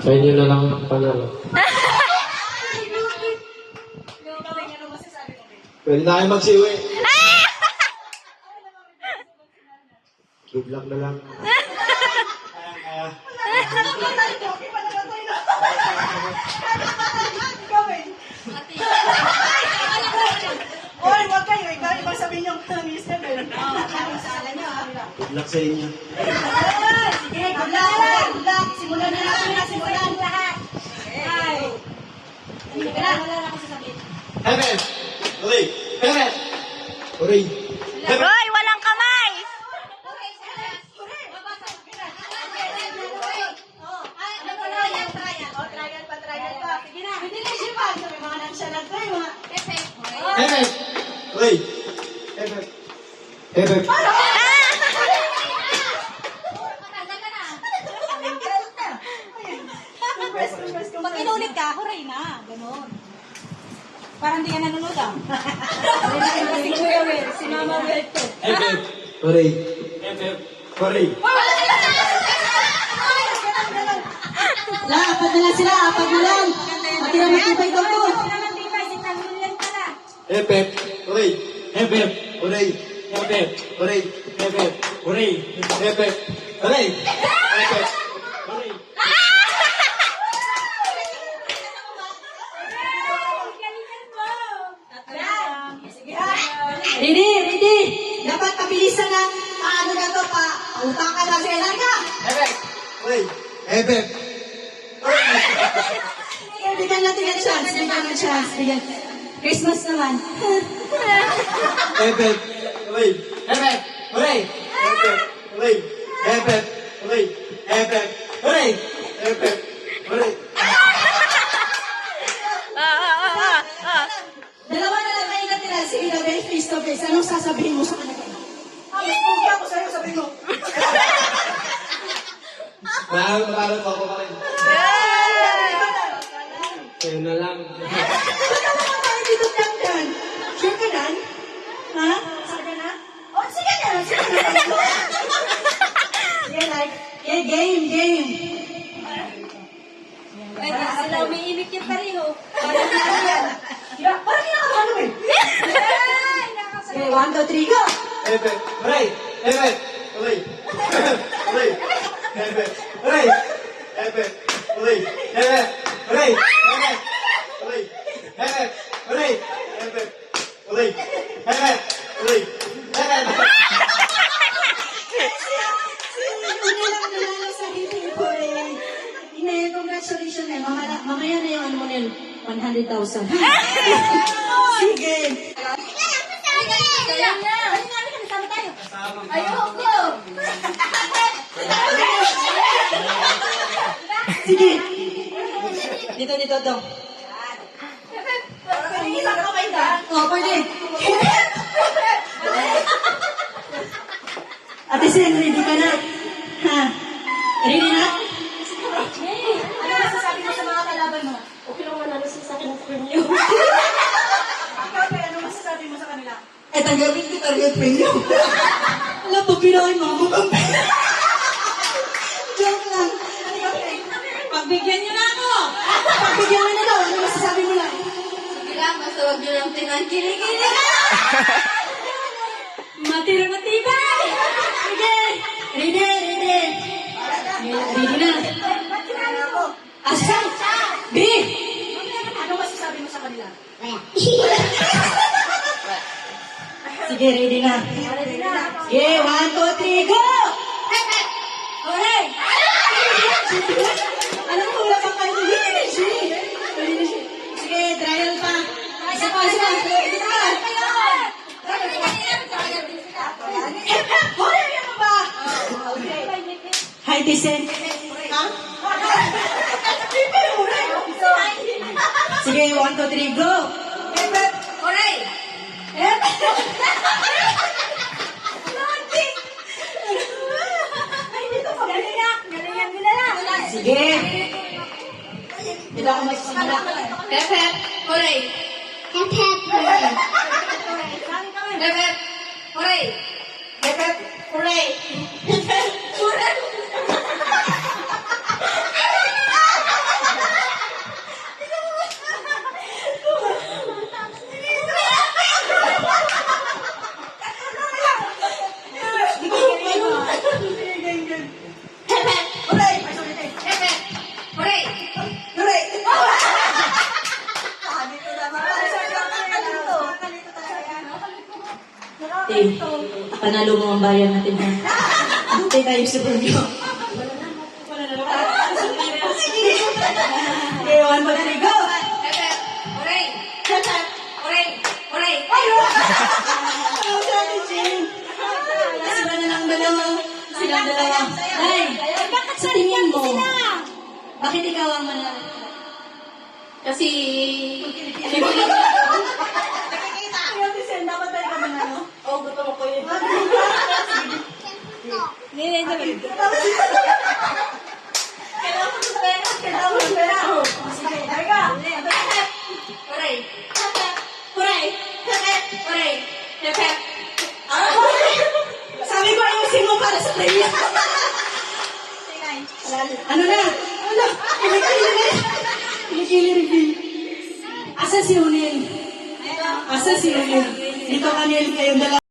Sa inyo na lang ang panalo. Pwede na kayo magsiwi. Good luck na lang. Kaya. Oy, wag kayo. Ikaw ibang sabihin yung Mr. Ben. Sala niyo, ha? Good luck sa inyo. Sige, good luck. Simulan na natin. Simulan lahat. Ay. Wala na ako sasabihin. Heaven! Uray! Heaven! Uray! Heaven! Hoy, walang kamay! Heaven! Uray! Heaven! Heaven! Pag inulit ka, huray na. Ganon. Parang di ka nanonood ah. Si Kuya Will, si Mama Will to. Heaven! Uray! Heaven! Uray! Apat na lang sila, apat na lang. Pati na matibay daw to. Heaven! Uray! Heaven! Uray! Heaven! Uray! Heaven! Uray! Heaven! Uray! Heaven! Uray! Ready. Dapat pabilisan na. Paano na to? Utakan lang sila ka. Heaven! Uray! Heaven! Bigyan natin ng chance. Bigyan. Christmas naman. Heaven! Uray! Heaven! Uray! Heaven! Uray! Heaven! Uray! Heaven! Uray! Heaven! Uray! Dalawa na lang kayo natira. Sige na, face to face. Anong sasabihin mo sa kanila? Mas pugi ako sa'yo, sabihin mo. Maraming pa ako pa rin. Kayo na lang. Ba't naman ka tayo dito tanggan? Sure ka na? Ha? Sure ka na? Oh, sige na. Game. Sila umiimik yung pareho. Parang nakakano eh. Okay, 1, 2, 3, go! Heaven! Uray! Heaven! Uray! Uray! Heaven! Uray! Heaven! Uray! Heaven! Uray! Heaven! Uray! Heaven! Uray! Heaven! Uray! Heaven! Uray! Heaven! Una lang nanalo sa hiling ko eh. Inay, congratulations eh. Mamaya na yung ano mo nil. 100,000. Sige. Ayoko. Sige. Dito, dong. Pwede isang kamay ka? Oo, pwede. Ate Sen, ready ka na? Ha? Ready na? Ano masasabi mo sa mga kalaban mo? Okay lang manalo sa akin ng premium. Okay, ano masasabi mo sa kanila? Eh, tanggapin ko target premium. Wala, pag pinakin mga bukang pera. Joke lang. Pagbigyan niyo na ako. Pagbigyan mo na daw. Ano masasabi mo lang? Sige lang, basta huwag nyo lang tinangkili-kili. Matibay! Sige! Ready! Ready na. Asa? B! Ano masasabi mo sa kanila? Sige, ready na. Sige, 1, 2, 3, go! Alright! Alam ko, wala pang kayo. Ready na siya. Sige, trial pa. Isa pa. Hoy, ano ba? Hi, Tisen. Ha? Sige, 1, 2, 3, go! Alright! Sige. Dito ako magsisimula. Pepep! Alright! Pepep. Pepep! Alright! Pepep. Hooray. panalo mo ang bayan natin ha. Buti tayo sa Burgyo. Wala na naman. Sige. Okay, one, two, three, go! Pepe, Oray. Oray. Oray. Ang strategy. Sila na lang dalawa. Silang dalawa. Ay, sa tingin mo, bakit ikaw ang manalo? Kasi, Kaya Vicen, dapat tayo ka manalo? oh, gusto ko yun. Kailangan mo ng pera. Kailangan mo ng pera. Sige, teka. Oray. Huray. Oray. Pepe. Sabi ko, ayusin mo para sa player. Ano na? Ano? Kilikili reveal. Asa si Unil? Asa si Unil? Dito ka, Nil, kayong dalawa.